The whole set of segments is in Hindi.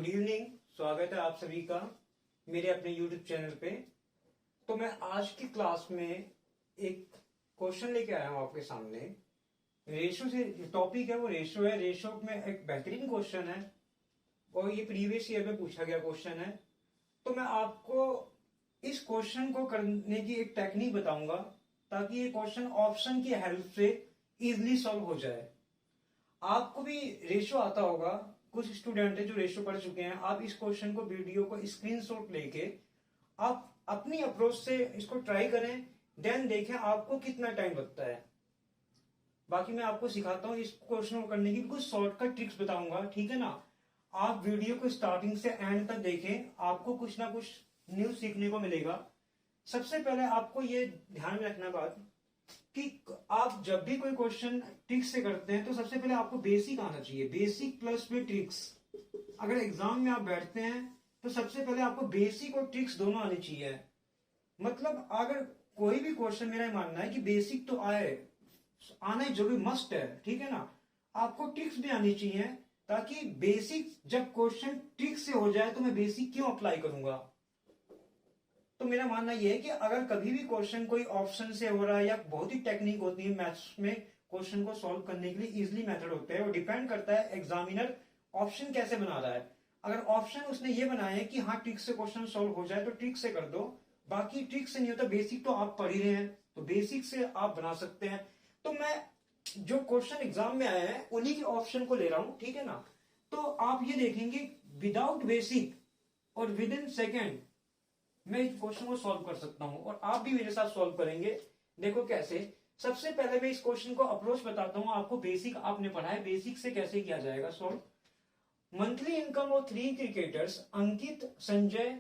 Good evening. स्वागत है आप सभी का मेरे अपने यूट्यूब चैनल पे। तो मैं आज की क्लास में एक क्वेश्चन लेके आया हूं आपके सामने। रेशो से टॉपिक है, वो रेशो है। रेशो में एक बेहतरीन क्वेश्चन है और ये प्रीवियस ईयर में पूछा गया क्वेश्चन है। तो मैं आपको इस क्वेश्चन को करने की एक टेक्निक बताऊंगा ताकि ये क्वेश्चन ऑप्शन की हेल्प से इजिली सॉल्व हो जाए। आपको भी रेशो आता होगा, कुछ स्टूडेंट है जो रेशो पढ़ चुके हैं। आप इस क्वेश्चन को, वीडियो को स्क्रीनशॉट लेके आप अपनी अप्रोच से इसको ट्राई करें, देन देखें आपको कितना टाइम लगता है। बाकी मैं आपको सिखाता हूं इस क्वेश्चन को करने की कुछ शॉर्टकट ट्रिक्स बताऊंगा, ठीक है ना। आप वीडियो को स्टार्टिंग से एंड तक देखें, आपको कुछ ना कुछ न्यू सीखने को मिलेगा। सबसे पहले आपको ये ध्यान में रखना बात कि आप जब भी कोई क्वेश्चन ट्रिक्स से करते हैं तो सबसे पहले आपको बेसिक आना चाहिए। बेसिक प्लस में ट्रिक्स। अगर एग्जाम में आप बैठते हैं तो सबसे पहले आपको बेसिक और ट्रिक्स दोनों आनी चाहिए। मतलब अगर कोई भी क्वेश्चन, मेरा मानना है कि बेसिक तो आना जरूरी, मस्ट है, ठीक है ना। आपको ट्रिक्स भी आनी चाहिए ताकि बेसिक जब क्वेश्चन ट्रिक्स से हो जाए तो मैं बेसिक क्यों अप्लाई करूंगा। तो मेरा मानना यह है कि अगर कभी भी क्वेश्चन कोई ऑप्शन से हो रहा है या बहुत ही टेक्निक होती है मैथ्स में, क्वेश्चन को सॉल्व करने के लिए इजीली मेथड होते हैं, वो डिपेंड करता है एग्जामिनर ऑप्शन कैसे बना रहा है। अगर ऑप्शन उसने ये बनाया है कि हाँ ट्रिक से क्वेश्चन सॉल्व हो जाए तो ट्रिक से कर दो, बाकी ट्रिक से नहीं होता, बेसिक तो आप पढ़ ही रहे हैं तो बेसिक से आप बना सकते हैं। तो मैं जो क्वेश्चन एग्जाम में आया है उन्हीं के ऑप्शन को ले रहा हूं, ठीक है ना। तो आप ये देखेंगे विदाउट बेसिक और विद इन सेकेंड मैं इस क्वेश्चन को सॉल्व कर सकता हूं और आप भी मेरे साथ सॉल्व करेंगे। देखो कैसे। सबसे पहले मैं इस क्वेश्चन को अप्रोच बताता हूं आपको। बेसिक आपने पढ़ा है, बेसिक से कैसे किया जाएगा solve. Monthly income of 3 cricketers Ankit, Sanjay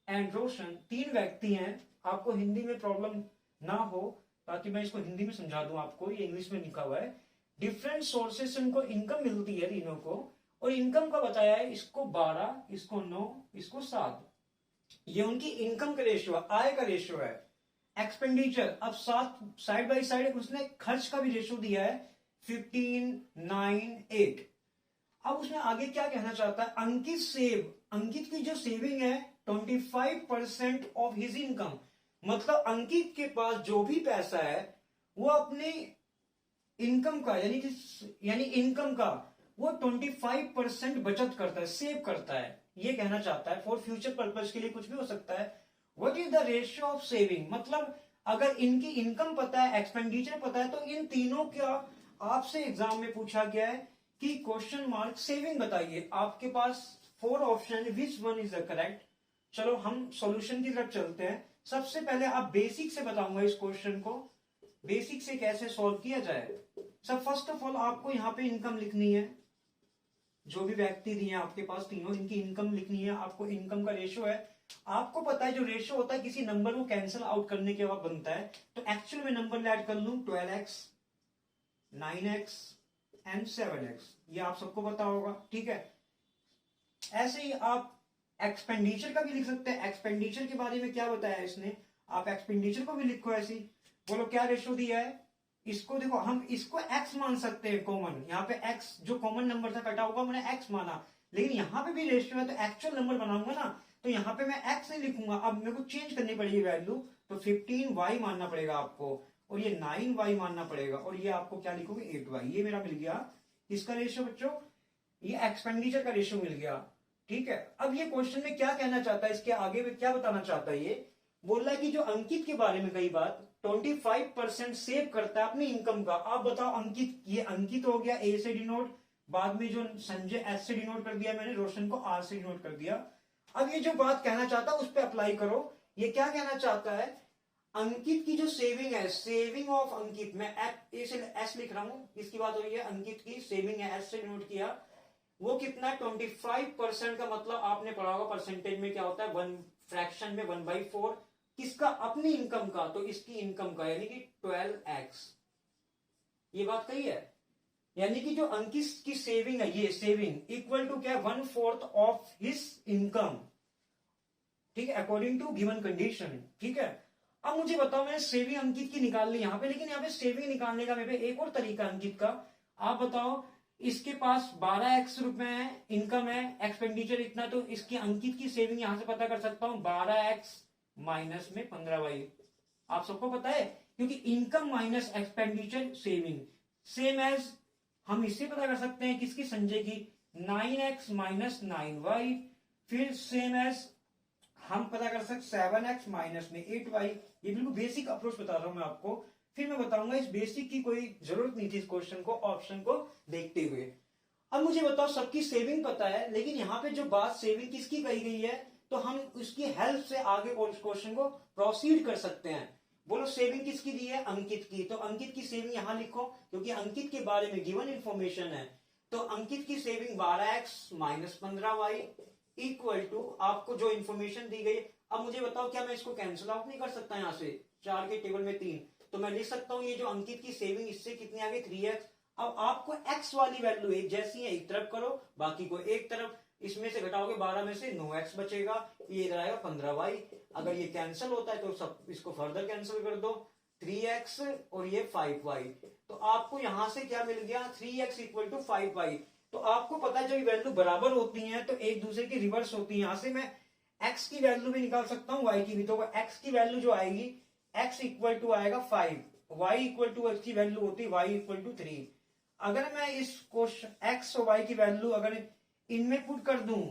and Roshan, 3 व्यक्ति हैं। आपको हिंदी में प्रॉब्लम ना हो ताकि मैं इसको हिंदी में समझा दूं आपको, ये इंग्लिश में लिखा हुआ है। डिफरेंट सोर्सेस से उनको इनकम मिलती है तीनों को, और इनकम का बताया है इसको 12, इसको 9, इसको 7। ये उनकी इनकम का रेशियो, आय का रेशियो है। एक्सपेंडिचर, अब साथ साइड बाय साइड उसने खर्च का भी रेशियो दिया है 15, 9, 8। अब उसने आगे क्या कहना चाहता है, अंकित की जो सेविंग है 25% ऑफ हिज इनकम। मतलब अंकित के पास जो भी पैसा है वो अपने इनकम का यानी इनकम का वो 25% बचत करता है, सेव करता है। ये कहना चाहता है फॉर फ्यूचर पर्पज के लिए कुछ भी हो सकता है। What is the ratio of saving, मतलब अगर इनकी इनकम पता है, एक्सपेंडिचर पता है, तो इन तीनों का आपसे एग्जाम में पूछा गया है कि क्वेश्चन मार्क सेविंग बताइए। आपके पास 4 option, which one is the correct. चलो हम सॉल्यूशन की तरफ चलते हैं। सबसे पहले आप बेसिक से बताऊंगा इस क्वेश्चन को, बेसिक से कैसे सॉल्व किया जाए। सब फर्स्ट ऑफ ऑल आपको यहां पे इनकम लिखनी है। जो भी व्यक्ति दिए आपके पास तीनों, इनकी इनकम लिखनी है आपको। इनकम का रेशियो है, आपको पता है जो रेशियो होता है किसी नंबर को कैंसिल आउट करने के बाद बनता है। तो एक्चुअल में नंबर ऐड कर लूं 12x, 9x एंड 7x, ये आप सबको पता होगा, ठीक है। ऐसे ही आप एक्सपेंडिचर का भी लिख सकते हैं। एक्सपेंडिचर के बारे में क्या बताया इसने, आप एक्सपेंडिचर को भी लिखो ऐसी। बोलो क्या रेशियो दिया है। इसको देखो, हम इसको x मान सकते हैं कॉमन। यहाँ पे x जो कॉमन नंबर था कटा होगा, मैंने x माना, लेकिन यहाँ पे भी रेशियो है तो एक्चुअल नंबर बनाऊंगा ना, तो यहाँ पे मैं x नहीं लिखूंगा। अब मेरे को चेंज करनी पड़ेगी वैल्यू, तो 15y मानना पड़ेगा आपको, और ये 9y मानना पड़ेगा, और ये आपको क्या लिखोगे 8y। ये मेरा मिल गया इसका रेशियो बच्चों, ये एक्सपेंडिचर का रेशियो मिल गया, ठीक है। अब ये क्वेश्चन में क्या कहना चाहता है, इसके आगे में क्या बताना चाहता है, ये बोल रहा है कि जो अंकित के बारे में कई बात 25% सेव करता है अपनी इनकम का। आप बताओ अंकित, ये अंकित हो गया ए से डिनोट, बाद में जो संजय एस से डिनोट कर दिया मैंने, रोशन को आर से डिनोट कर दिया। अब ये जो बात कहना चाहता है उस पर अप्लाई करो। ये क्या कहना चाहता है, अंकित की जो सेविंग है, सेविंग ऑफ अंकित, मैं ए से एस लिख रहा हूं, इसकी बात हो रही है। अंकित की सेविंग है, एस से डिनोट किया, वो कितना 25% का, मतलब आपने पढ़ा होगा परसेंटेज में क्या होता है, 1 फ्रैक्शन में 1/4 किसका, अपनी इनकम का, तो इसकी इनकम का यानी कि 12x। ये बात कही है, यानी कि जो अंकित की सेविंग है, ये सेविंग इक्वल टू क्या, 1/4 ऑफ हिज इनकम, ठीक है, अकॉर्डिंग टू गिवन कंडीशन, ठीक है। अब मुझे बताओ, मैंने सेविंग अंकित की निकाल ली यहां पे, लेकिन यहां पे सेविंग निकालने का मेरे पे एक और तरीका अंकित का। आप बताओ इसके पास 12x रुपए है, इनकम है, एक्सपेंडिचर इतना, तो इसकी अंकित की सेविंग यहां से पता कर सकता हूं 12x माइनस में 15y। आप सबको पता है क्योंकि income minus expenditure saving same as हम इससे पता कर सकते हैं किसकी, संजय की, 9x माइनस 9y। फिर सेम एज हम पता कर सकते 7x माइनस में 8y। ये बिल्कुल बेसिक अप्रोच बता रहा हूं मैं आपको, फिर मैं बताऊंगा इस बेसिक की कोई जरूरत नहीं थी इस क्वेश्चन को ऑप्शन को देखते हुए। अब मुझे बताओ सबकी सेविंग पता है, लेकिन यहाँ पे जो बात सेविंग किसकी कही गई है, तो हम उसकी हेल्प से आगे क्वेश्चन को प्रोसीड कर सकते हैं। बोलो सेविंग किसकी दी है, अंकित की, तो अंकित की सेविंग यहां लिखो क्योंकि अंकित के बारे में गिवन इंफॉर्मेशन है। तो अंकित की saving 12x minus 15y equal to आपको जो इंफॉर्मेशन दी गई। अब मुझे बताओ क्या मैं इसको कैंसिल आउट नहीं कर सकता यहां से, 4 के टेबल में 3, तो मैं लिख सकता हूं ये जो अंकित की सेविंग इससे कितनी आ गई 3x। अब आपको x वाली वैल्यू एक जैसी है एक तरफ करो, बाकी को एक तरफ, इसमें से घटाओगे 12 में से 9x बचेगा, ये इधर आएगा 15y। अगर ये कैंसिल होता है तो सब इसको फर्दर कैंसिल कर दो, 3x और ये 5y। तो आपको यहां से क्या मिल गया, 3x इक्वल टू 5y। तो आपको पता है जब वैल्यू बराबर होती हैं तो एक दूसरे की रिवर्स होती है। यहां से मैं x की वैल्यू भी निकाल सकता हूं, y की भी, तो x की वैल्यू जो आएगी x इक्वल टू आएगा 5, y इक्वल टू x की वैल्यू होती है y इक्वल टू 3। अगर मैं इस क्वेश्चन x और y की वैल्यू अगर इनमें पुट कर दूं,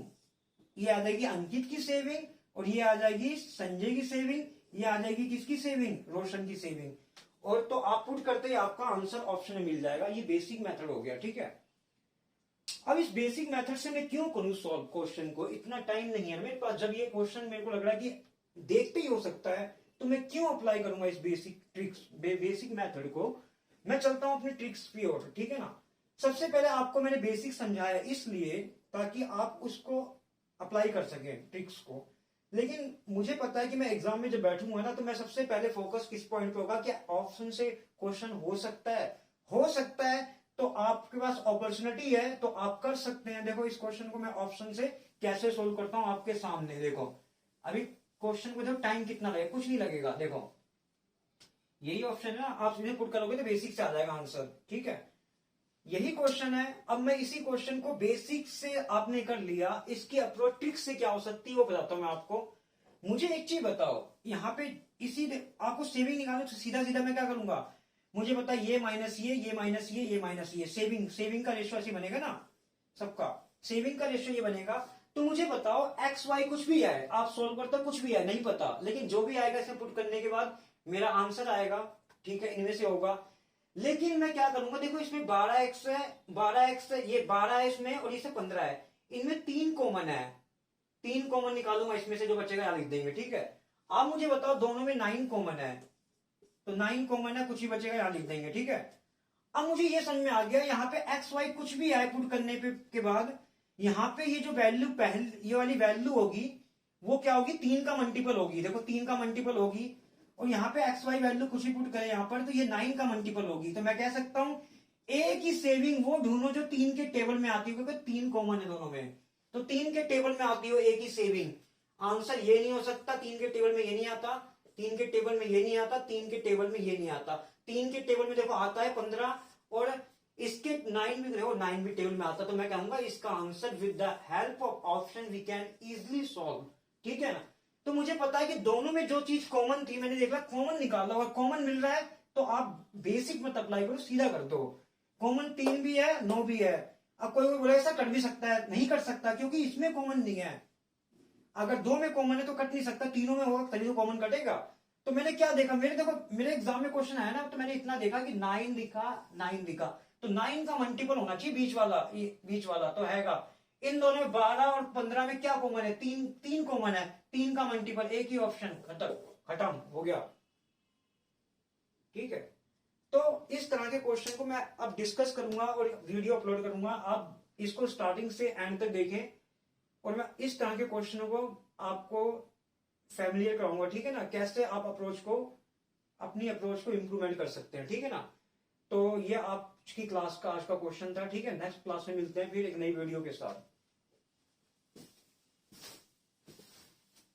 ये आ जाएगी अंकित की सेविंग और ये आ जाएगी संजय की सेविंग, ये आ जाएगी किसकी सेविंग, रोशन की सेविंग। और तो आप पुट करते ही आपका आंसर ऑप्शन में मिल जाएगा। ये बेसिक मेथड हो गया, ठीक है। अब इस बेसिक मेथड से मैं क्यों करूं सॉल्व क्वेश्चन को, इतना टाइम नहीं है मेरे पास। जब ये क्वेश्चन मेरे को लग रहा है कि देखते ही हो सकता है, तो मैं क्यों अप्लाई करूंगा इस बेसिक ट्रिक्स बेसिक मेथड को। मैं चलता हूं अपनी ट्रिक्स की ओर, ठीक है ना। सबसे पहले आपको मैंने बेसिक समझाया इसलिए ताकि आप उसको अप्लाई कर सकें ट्रिक्स को। लेकिन मुझे पता है कि मैं एग्जाम में जब बैठूंगा ना, तो मैं सबसे पहले फोकस किस पॉइंट पे होगा कि ऑप्शन से क्वेश्चन हो सकता है, हो सकता है, तो आपके पास अपॉर्चुनिटी है तो आप कर सकते हैं। देखो इस क्वेश्चन को मैं ऑप्शन से कैसे सोल्व करता हूं आपके सामने। देखो अभी क्वेश्चन को देखो टाइम कितना लगेगा, कुछ नहीं लगेगा। देखो यही ऑप्शन है ना, आप सीधे पुट करोगे तो बेसिक से आ जाएगा आंसर, ठीक है। यही क्वेश्चन है। अब मैं इसी क्वेश्चन को बेसिक से आपने कर लिया, इसकी अप्रोच ट्रिक से क्या हो सकती है वो बताता हूं मैं आपको। मुझे एक चीज बताओ, यहाँ पे इसी आपको सेविंग निकालना, तो सीधा सीधा मैं क्या करूंगा, मुझे पता ये माइनस ये माइनस ये माइनस ये, सेविंग का रेशियो ऐसे बनेगा ना, सबका सेविंग का रेशियो ये बनेगा। तो मुझे बताओ एक्स वाई कुछ भी है, आप सोल्व करते हो कुछ भी है नहीं पता, लेकिन जो भी आएगा इसे पुट करने के बाद मेरा आंसर आएगा, ठीक है, इनमें से होगा। लेकिन मैं क्या करूंगा, देखो इसमें 12x है, 12x है, ये 12 है इसमें और इससे 15 है, इनमें 3 कॉमन है, 3 कॉमन निकालूंगा, इसमें से जो बचेगा यहां लिख देंगे, ठीक है। आप मुझे बताओ दोनों में 9 कॉमन है, तो 9 कॉमन है, कुछ ही बचेगा यहां लिख देंगे, ठीक है। अब मुझे ये समझ में आ गया, यहाँ पे एक्स वाई कुछ भी आए पुट करने के बाद यहाँ पे ये जो वैल्यू ये वाली वैल्यू होगी वो क्या होगी, 3 का मल्टीपल होगी। देखो 3 का मल्टीपल होगी, और यहाँ पे एक्स वाई वैल्यू कुछ ही पुट करें यहाँ पर, तो ये 9 का मल्टीपल होगी। तो मैं कह सकता हूं ए की सेविंग वो ढूंढो जो 3 के टेबल में आती हो, क्योंकि 3 कॉमन है दोनों में, तो 3 के टेबल में आती हो ए की सेविंग। आंसर ये नहीं हो सकता, 3 के टेबल में ये नहीं आता, 3 के टेबल में ये नहीं आता, 3 के टेबल में ये नहीं आता। 3 के टेबल में देखो आता है 15, और इसके 9 भी देखो 9 भी टेबल में आता, तो मैं कहूंगा इसका answer with the help of option we can easily solve, ठीक है ना। तो मुझे पता है कि दोनों में जो चीज कॉमन थी मैंने देखा कॉमन निकाला, और कॉमन मिल रहा है तो आप बेसिक मत अप्लाई करो, सीधा कर दो। कॉमन 3 भी है 9 भी है। अब कोई बोले ऐसा कर भी सकता है, नहीं कर सकता क्योंकि इसमें कॉमन नहीं है। अगर 2 में कॉमन है तो कट नहीं सकता, तीनों में होगा तभी तो कॉमन कटेगा। तो मैंने क्या देखा, मेरे एग्जाम में क्वेश्चन आया ना, तो मैंने इतना देखा कि 9 लिखा, तो 9 का मल्टीपल होना चाहिए बीच वाला तो हैगा। इन दोनों में 12 और 15 में क्या कॉमन है, 3 कॉमन है, 3 का मल्टीपल, एक ही ऑप्शन, खत्म हो गया, ठीक है। तो इस तरह के क्वेश्चन को मैं अब डिस्कस करूंगा और वीडियो अपलोड करूंगा, आप इसको स्टार्टिंग से एंड तक देखें, और मैं इस तरह के क्वेश्चनों को आपको फैमिलियर कराऊंगा, ठीक है ना, कैसे आप अपनी अप्रोच को इंप्रूवमेंट कर सकते हैं, ठीक है ना। तो ये आपकी क्लास का आज का क्वेश्चन था, ठीक है। नेक्स्ट क्लास में मिलते हैं फिर एक नई वीडियो के साथ।